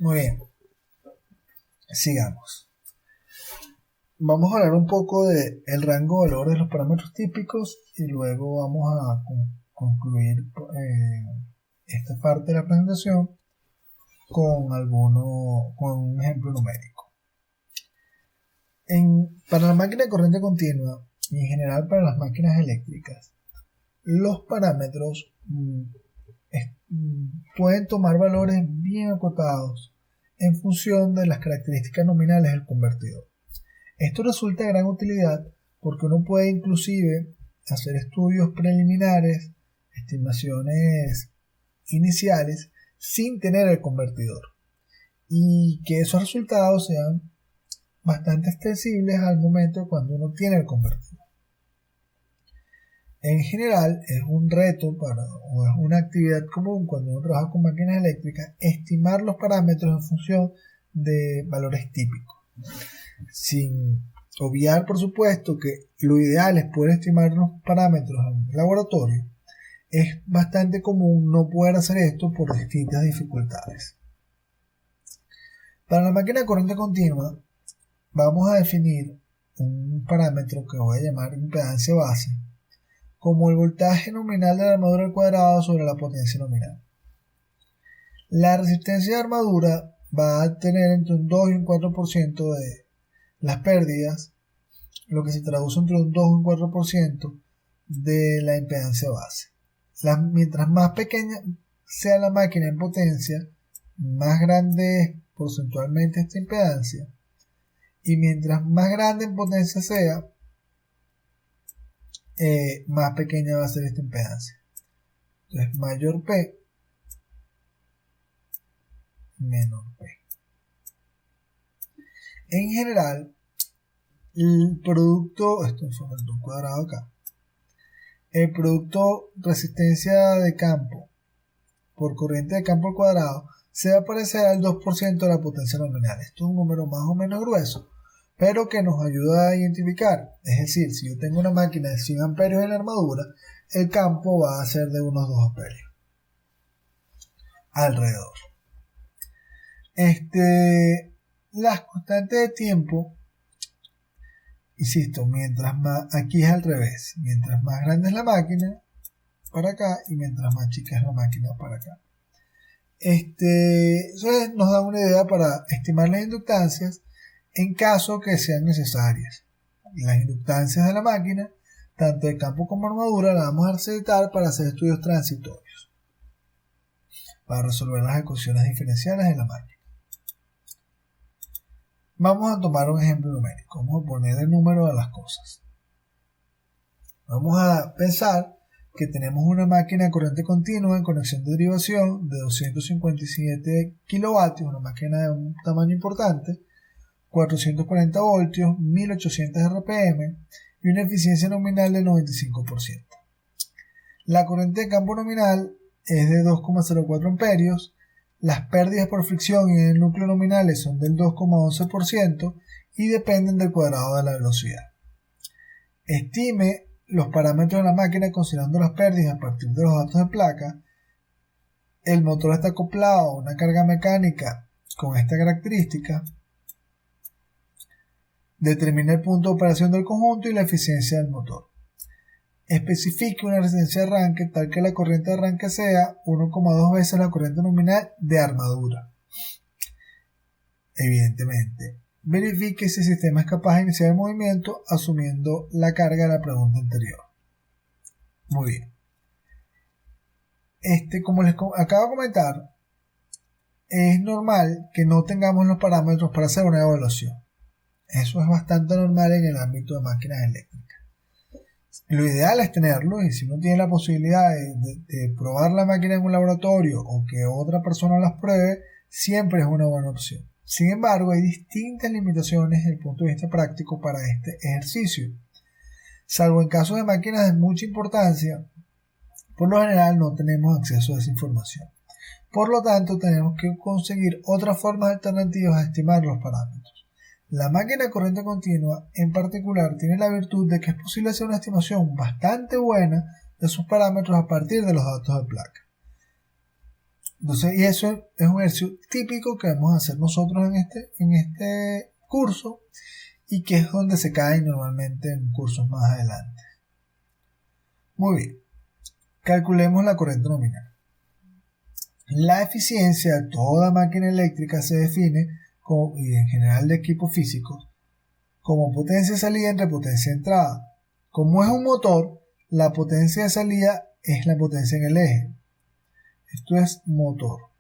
Muy bien, sigamos. Vamos a hablar un poco del rango de valores de los parámetros típicos y luego vamos a concluir esta parte de la presentación con un ejemplo numérico. Para la máquina de corriente continua y en general para las máquinas eléctricas, los parámetros pueden tomar valores bien acotados en función de las características nominales del convertidor. Esto resulta de gran utilidad porque uno puede inclusive hacer estudios preliminares, estimaciones iniciales, sin tener el convertidor, y que esos resultados sean bastante extensibles al momento cuando uno tiene el convertidor. En general es un reto o es una actividad común cuando uno trabaja con máquinas eléctricas estimar los parámetros en función de valores típicos, sin obviar por supuesto que lo ideal es poder estimar los parámetros en el laboratorio. Es bastante común no poder hacer esto por distintas dificultades. Para la máquina de corriente continua vamos a definir un parámetro que voy a llamar impedancia base como el voltaje nominal de la armadura al cuadrado sobre la potencia nominal. La resistencia de armadura va a tener entre un 2 y un 4% de las pérdidas, lo que se traduce entre un 2 y un 4% de la impedancia base. Mientras más pequeña sea la máquina en potencia, más grande es porcentualmente esta impedancia, y mientras más grande en potencia sea, más pequeña va a ser esta impedancia. Entonces mayor P, menor P. En general, el producto, esto es un cuadrado acá, el producto resistencia de campo por corriente de campo al cuadrado se va a parecer al 2% de la potencia nominal. Esto es un número más o menos grueso, pero que nos ayuda a identificar. Es decir, si yo tengo una máquina de 100 amperios en la armadura, el campo va a ser de unos 2 amperios alrededor. Las constantes de tiempo, insisto, aquí es al revés, mientras más grande es la máquina para acá y mientras más chica es la máquina para acá. Eso nos da una idea para estimar las inductancias en caso que sean necesarias. Las inductancias de la máquina, tanto de campo como armadura, las vamos a necesitar para hacer estudios transitorios, para resolver las ecuaciones diferenciales de la máquina. Vamos a tomar un ejemplo numérico, vamos a poner el número a las cosas. Vamos a pensar que tenemos una máquina de corriente continua en conexión de derivación de 257 kilovatios, una máquina de un tamaño importante, 440 voltios, 1800 RPM y una eficiencia nominal del 95%. La corriente de campo nominal es de 2,04 amperios, las pérdidas por fricción en el núcleo nominales son del 2,11% y dependen del cuadrado de la velocidad. Estime los parámetros de la máquina considerando las pérdidas a partir de los datos de placa. El motor está acoplado a una carga mecánica con esta característica. Determine el punto de operación del conjunto y la eficiencia del motor. Especifique una resistencia de arranque tal que la corriente de arranque sea 1,2 veces la corriente nominal de armadura. Evidentemente, verifique si el sistema es capaz de iniciar el movimiento asumiendo la carga de la pregunta anterior. Muy bien. Como les acabo de comentar, es normal que no tengamos los parámetros para hacer una evaluación. Eso es bastante normal en el ámbito de máquinas eléctricas. Lo ideal es tenerlo, y si uno tiene la posibilidad de probar la máquina en un laboratorio o que otra persona las pruebe, siempre es una buena opción. Sin embargo, hay distintas limitaciones desde el punto de vista práctico para este ejercicio. Salvo en casos de máquinas de mucha importancia, por lo general no tenemos acceso a esa información. Por lo tanto, tenemos que conseguir otras formas alternativas de estimar los parámetros. La máquina de corriente continua, en particular, tiene la virtud de que es posible hacer una estimación bastante buena de sus parámetros a partir de los datos de placa. Entonces, y eso es un ejercicio típico que vamos a hacer nosotros en este curso y que es donde se cae normalmente en cursos más adelante. Muy bien, calculemos la corriente nominal. La eficiencia de toda máquina eléctrica se define, y en general de equipos físicos, como potencia de salida entre potencia de entrada. Como es un motor, la potencia de salida es la potencia en el eje. Esto es motor.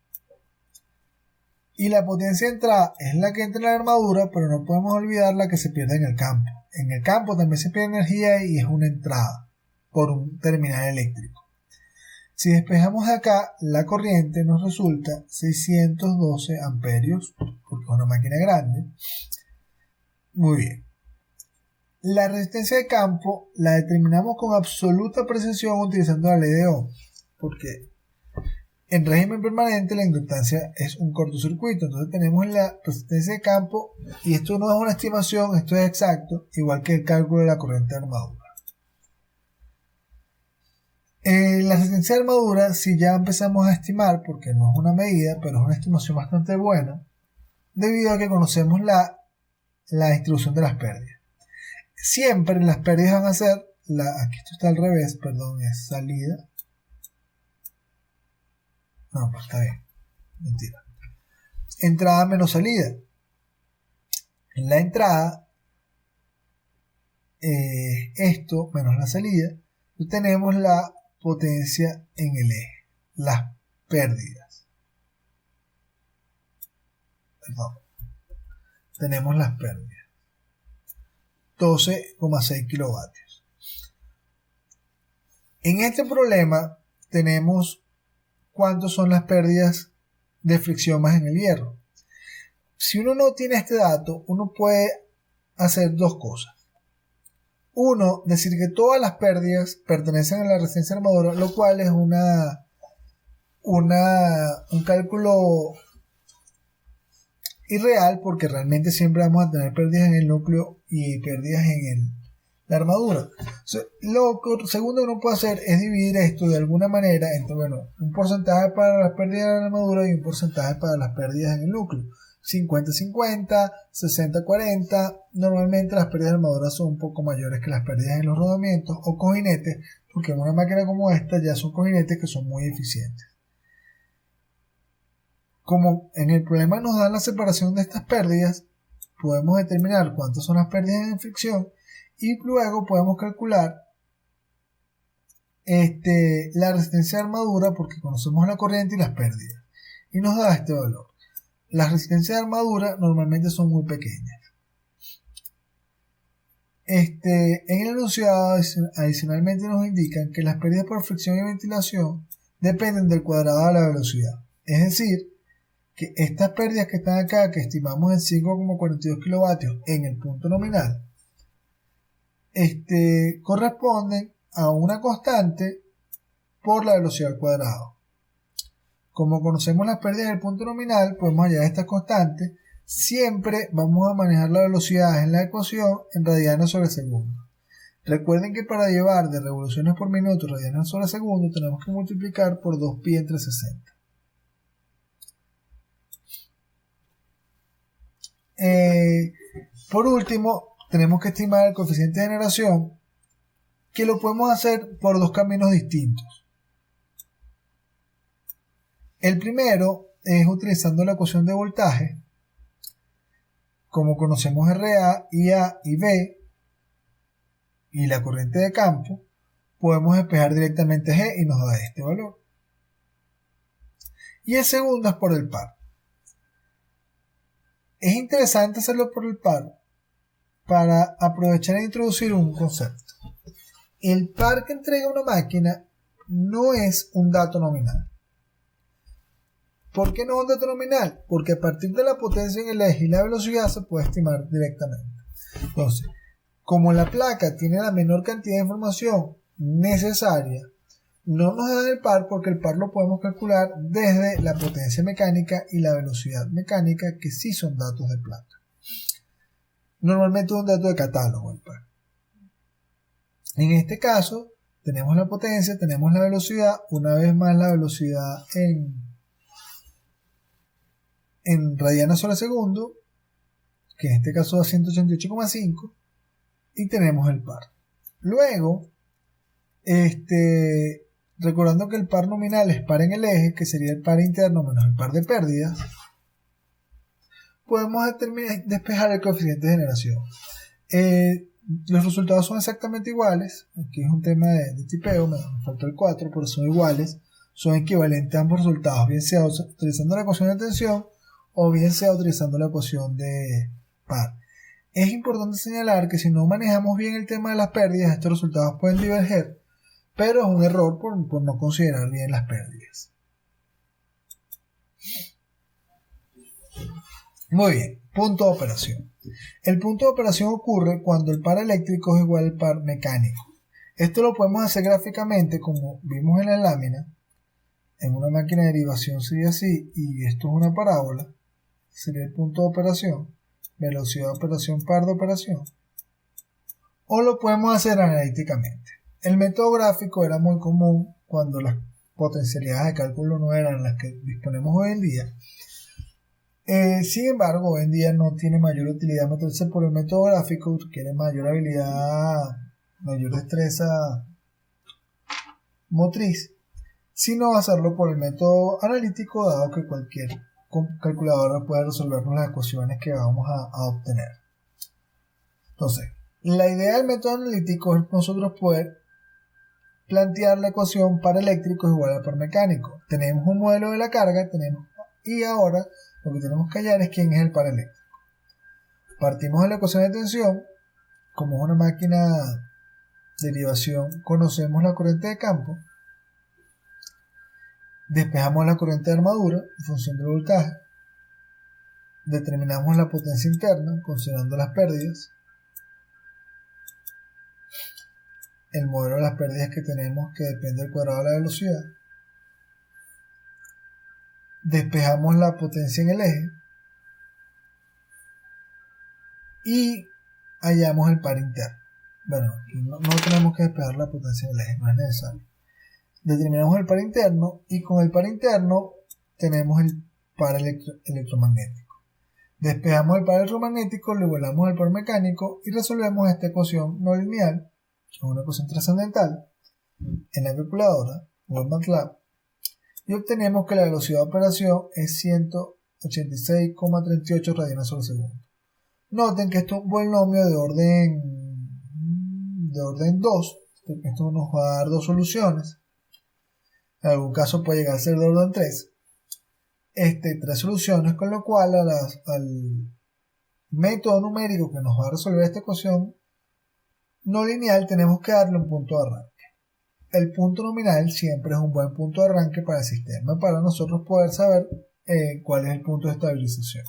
Y la potencia de entrada es la que entra en la armadura, pero no podemos olvidar la que se pierde en el campo. En el campo también se pierde energía y es una entrada por un terminal eléctrico. Si despejamos de acá, la corriente nos resulta 612 amperios, porque es una máquina grande. Muy bien. La resistencia de campo la determinamos con absoluta precisión utilizando la ley de Ohm, porque en régimen permanente la inductancia es un cortocircuito, entonces tenemos la resistencia de campo, y esto no es una estimación, esto es exacto, igual que el cálculo de la corriente de armadura. La resistencia de armadura, si ya empezamos a estimar, porque no es una medida, pero es una estimación bastante buena, debido a que conocemos la distribución de las pérdidas. Siempre las pérdidas van a ser, aquí esto está al revés, perdón, es salida. No, pues está bien, mentira. Entrada menos salida. En la entrada, esto menos la salida, tenemos la potencia en el eje, las pérdidas. Perdón. Tenemos las pérdidas. 12,6 kilovatios. En este problema tenemos cuántas son las pérdidas de fricción más en el hierro. Si uno no tiene este dato, uno puede hacer dos cosas. Uno, decir que todas las pérdidas pertenecen a la resistencia de armadura, lo cual es un cálculo irreal, porque realmente siempre vamos a tener pérdidas en el núcleo y pérdidas en la armadura. Lo segundo que uno puede hacer es dividir esto de alguna manera entre, un porcentaje para las pérdidas de la armadura y un porcentaje para las pérdidas en el núcleo. 50-50, 60-40, normalmente las pérdidas de armadura son un poco mayores que las pérdidas en los rodamientos o cojinetes, porque en una máquina como esta ya son cojinetes que son muy eficientes. Como en el problema nos dan la separación de estas pérdidas, podemos determinar cuántas son las pérdidas en fricción y luego podemos calcular la resistencia de armadura, porque conocemos la corriente y las pérdidas, y nos da este valor. Las resistencias de armadura normalmente son muy pequeñas. En el enunciado adicionalmente nos indican que las pérdidas por fricción y ventilación dependen del cuadrado de la velocidad. Es decir, que estas pérdidas que están acá, que estimamos en 5,42 kilovatios en el punto nominal, corresponden a una constante por la velocidad al cuadrado. Como conocemos las pérdidas del punto nominal, podemos hallar esta constante. Siempre vamos a manejar la velocidad en la ecuación en radianes sobre segundo. Recuerden que para llevar de revoluciones por minuto radianes sobre segundo tenemos que multiplicar por 2pi entre 60. Por último, tenemos que estimar el coeficiente de generación, que lo podemos hacer por dos caminos distintos. El primero es utilizando la ecuación de voltaje. Como conocemos RA, IA y B y la corriente de campo, podemos despejar directamente G y nos da este valor. Y el segundo es por el par. Es interesante hacerlo por el par para aprovechar e introducir un concepto. El par que entrega una máquina no es un dato nominal. ¿Por qué no es un dato nominal? Porque a partir de la potencia en el eje y la velocidad se puede estimar directamente. Entonces, como la placa tiene la menor cantidad de información necesaria, no nos da el par, porque el par lo podemos calcular desde la potencia mecánica y la velocidad mecánica, que sí son datos de placa. Normalmente es un dato de catálogo el par. En este caso, tenemos la potencia, tenemos la velocidad, una vez más la velocidad en en radianes sobre segundo, que en este caso da 188,5, y tenemos el par. Luego, recordando que el par nominal es par en el eje, que sería el par interno menos el par de pérdidas, podemos despejar el coeficiente de generación. Los resultados son exactamente iguales. Aquí es un tema de tipeo, me faltó el 4, pero son iguales. Son equivalentes a ambos resultados, bien sea utilizando la ecuación de tensión o bien sea utilizando la ecuación de par. Es importante señalar que si no manejamos bien el tema de las pérdidas, estos resultados pueden diverger, pero es un error por no considerar bien las pérdidas. Muy bien, punto de operación. El punto de operación ocurre cuando el par eléctrico es igual al par mecánico. Esto lo podemos hacer gráficamente como vimos en la lámina. En una máquina de derivación sería así, y esto es una parábola. Sería el punto de operación, velocidad de operación, par de operación. O lo podemos hacer analíticamente. El método gráfico era muy común cuando las potencialidades de cálculo no eran las que disponemos hoy en día. Sin embargo, hoy en día no tiene mayor utilidad meterse por el método gráfico, requiere mayor habilidad, mayor destreza motriz, sino hacerlo por el método analítico, dado que cualquier calculadora puede resolvernos las ecuaciones que vamos a obtener. Entonces, la idea del método analítico es nosotros poder plantear la ecuación par eléctrico es igual a par mecánico. Tenemos un modelo de la carga, y ahora lo que tenemos que hallar es quién es el par eléctrico. Partimos de la ecuación de tensión. Como es una máquina de derivación, conocemos la corriente de campo. Despejamos la corriente de armadura en función del voltaje. Determinamos la potencia interna considerando las pérdidas. El modelo de las pérdidas que tenemos, que depende del cuadrado de la velocidad. Despejamos la potencia en el eje y hallamos el par interno. Bueno, no tenemos que despejar la potencia en el eje, no es necesario. Determinamos el par interno y con el par interno tenemos el par electromagnético. Despejamos el par electromagnético, lo igualamos al par mecánico y resolvemos esta ecuación no lineal, una ecuación trascendental, en la calculadora o en MATLAB, y obtenemos que la velocidad de operación es 186,38 radianes sobre segundo. Noten que esto es un polinomio de orden 2. Esto nos va a dar dos soluciones. En algún caso puede llegar a ser de orden 3. Tres soluciones, con lo cual al método numérico que nos va a resolver esta ecuación no lineal tenemos que darle un punto de arranque. El punto nominal siempre es un buen punto de arranque para el sistema, para nosotros poder saber cuál es el punto de estabilización.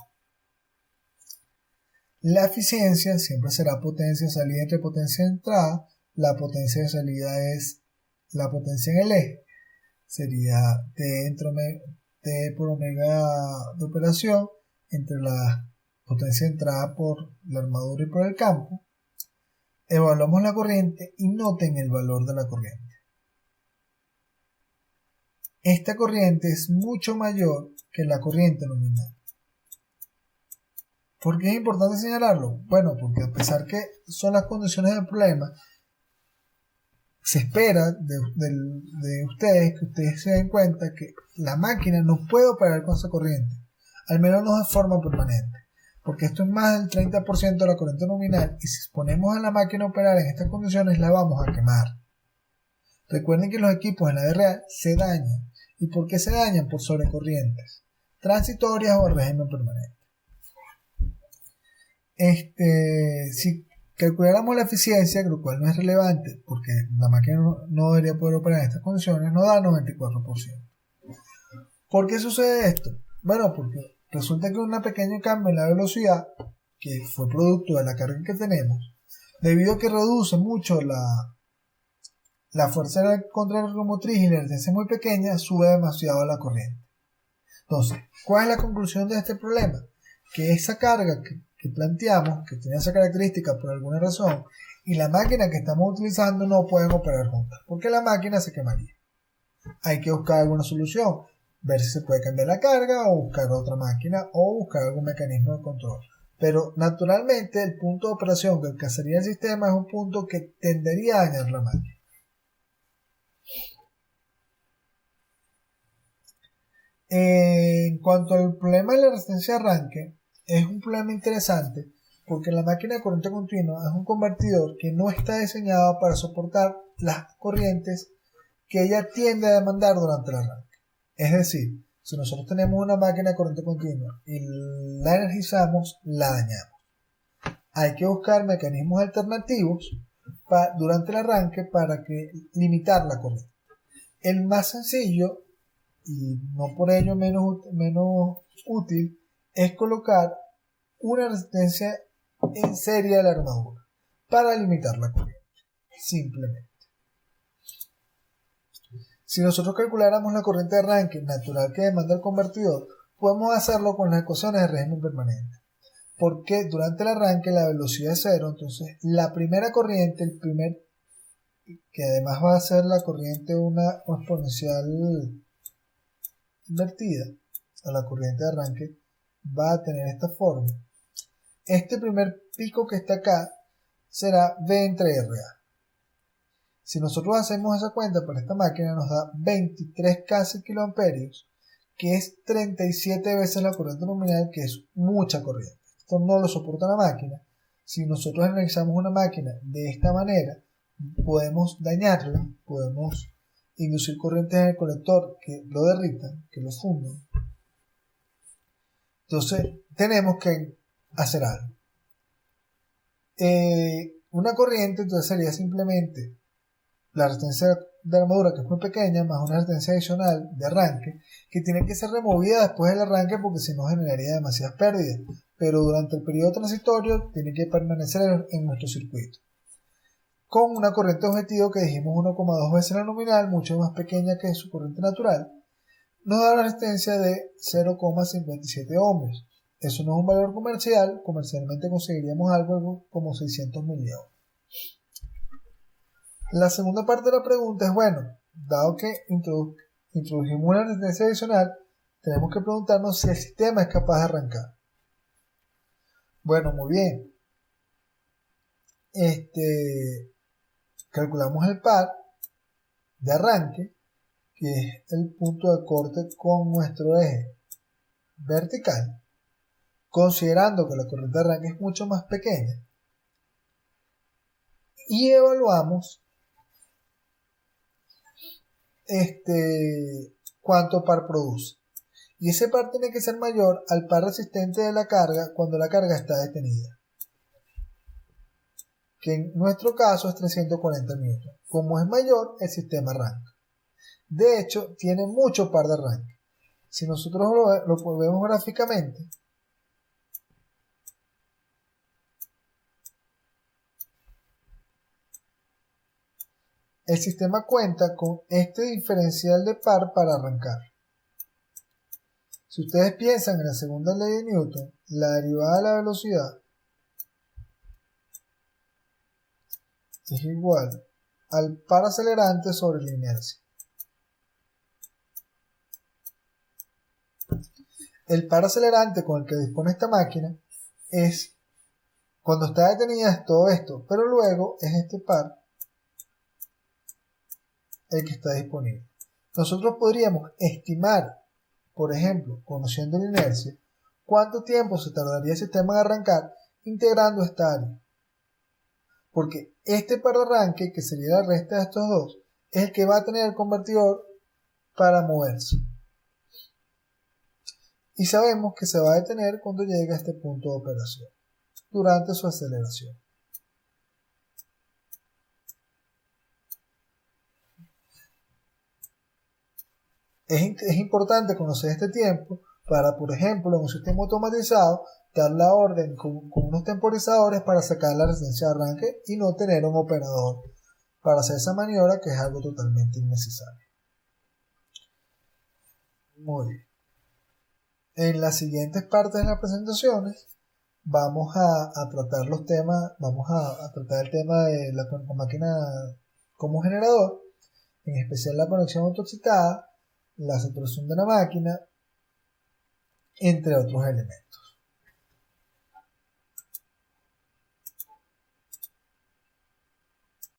La eficiencia siempre será potencia de salida entre potencia de entrada. La potencia de salida es la potencia en el eje, sería T por omega de operación entre la potencia de entrada por la armadura y por el campo. Evaluamos la corriente y noten el valor de la corriente. Esta corriente es mucho mayor que la corriente nominal. ¿Por qué es importante señalarlo? Bueno, porque a pesar que son las condiciones del problema, se espera de ustedes que ustedes se den cuenta que la máquina no puede operar con esa corriente, al menos no de forma permanente, porque esto es más del 30% de la corriente nominal y si ponemos a la máquina a operar en estas condiciones la vamos a quemar. Recuerden que los equipos en la vida real se dañan. ¿Y por qué se dañan? Por sobrecorrientes transitorias o régimen permanente. Si calculáramos la eficiencia, lo cual no es relevante porque la máquina no debería poder operar en estas condiciones, nos da 94%. ¿Por qué sucede esto? Bueno, porque resulta que un pequeño cambio en la velocidad, que fue producto de la carga que tenemos, debido a que reduce mucho la fuerza contra la ergomotriz y la resistencia es muy pequeña, sube demasiado la corriente. Entonces, ¿cuál es la conclusión de este problema? Que esa carga que planteamos, que tiene esa característica por alguna razón, y la máquina que estamos utilizando no pueden operar juntas, porque la máquina se quemaría. Hay que buscar alguna solución. ver si se puede cambiar la carga o buscar otra máquina o buscar algún mecanismo de control. Pero naturalmente el punto de operación que alcanzaría el sistema es un punto que tendería a dañar la máquina. En cuanto al problema de la resistencia de arranque, es un problema interesante porque la máquina de corriente continua es un convertidor que no está diseñado para soportar las corrientes que ella tiende a demandar durante el arranque. Es decir, si nosotros tenemos una máquina de corriente continua y la energizamos, la dañamos. Hay que buscar mecanismos alternativos durante el arranque para limitar la corriente. El más sencillo, y no por ello menos útil, es colocar una resistencia en serie a la armadura para limitar la corriente. Simplemente. Si nosotros calculáramos la corriente de arranque natural que demanda el convertidor, podemos hacerlo con las ecuaciones de régimen permanente. Porque durante el arranque la velocidad es cero, entonces la primera corriente, que además va a ser la corriente una exponencial invertida a la corriente de arranque, va a tener esta forma. Este primer pico que está acá será V entre RA. Si nosotros hacemos esa cuenta para esta máquina nos da 23 casi kiloamperios, que es 37 veces la corriente nominal, que es mucha corriente. Esto no lo soporta la máquina. Si nosotros analizamos una máquina de esta manera, podemos dañarla, podemos inducir corrientes en el colector que lo derritan, que lo fundan. Entonces tenemos que hacer algo. Una corriente entonces sería simplemente la resistencia de la armadura, que es muy pequeña, más una resistencia adicional de arranque, que tiene que ser removida después del arranque porque si no generaría demasiadas pérdidas, pero durante el periodo transitorio tiene que permanecer en nuestro circuito. Con una corriente objetivo que dijimos 1,2 veces la nominal, mucho más pequeña que su corriente natural, nos da una resistencia de 0,57 ohms. Eso no es un valor comercial, comercialmente conseguiríamos algo como 600 miliohms. La segunda parte de la pregunta es, bueno, dado que introdujimos una resistencia adicional, tenemos que preguntarnos si el sistema es capaz de arrancar. Bueno, muy bien. Calculamos el par de arranque, que es el punto de corte con nuestro eje vertical, considerando que la corriente de arranque es mucho más pequeña, y evaluamos cuánto par produce. Y ese par tiene que ser mayor al par resistente de la carga cuando la carga está detenida, que en nuestro caso es 340 newton. Como es mayor, el sistema arranca. De hecho, tiene mucho par de arranque. Si nosotros lo vemos gráficamente, el sistema cuenta con este diferencial de par para arrancar. Si ustedes piensan en la segunda ley de Newton, la derivada de la velocidad es igual al par acelerante sobre la inercia. El par acelerante con el que dispone esta máquina es, cuando está detenida, es todo esto, pero luego es este par el que está disponible. Nosotros podríamos estimar, por ejemplo, conociendo la inercia, cuánto tiempo se tardaría el sistema en arrancar integrando esta área. Porque este par de arranque, que sería la resta de estos dos, es el que va a tener el convertidor para moverse. Y sabemos que se va a detener cuando llegue a este punto de operación, durante su aceleración. Es importante conocer este tiempo para, por ejemplo, en un sistema automatizado, dar la orden con unos temporizadores para sacar la resistencia de arranque y no tener un operador para hacer esa maniobra, que es algo totalmente innecesario. Muy bien. En las siguientes partes de las presentaciones vamos a tratar los temas, vamos a tratar el tema de la máquina como generador, en especial la conexión autoexcitada, la saturación de la máquina, entre otros elementos.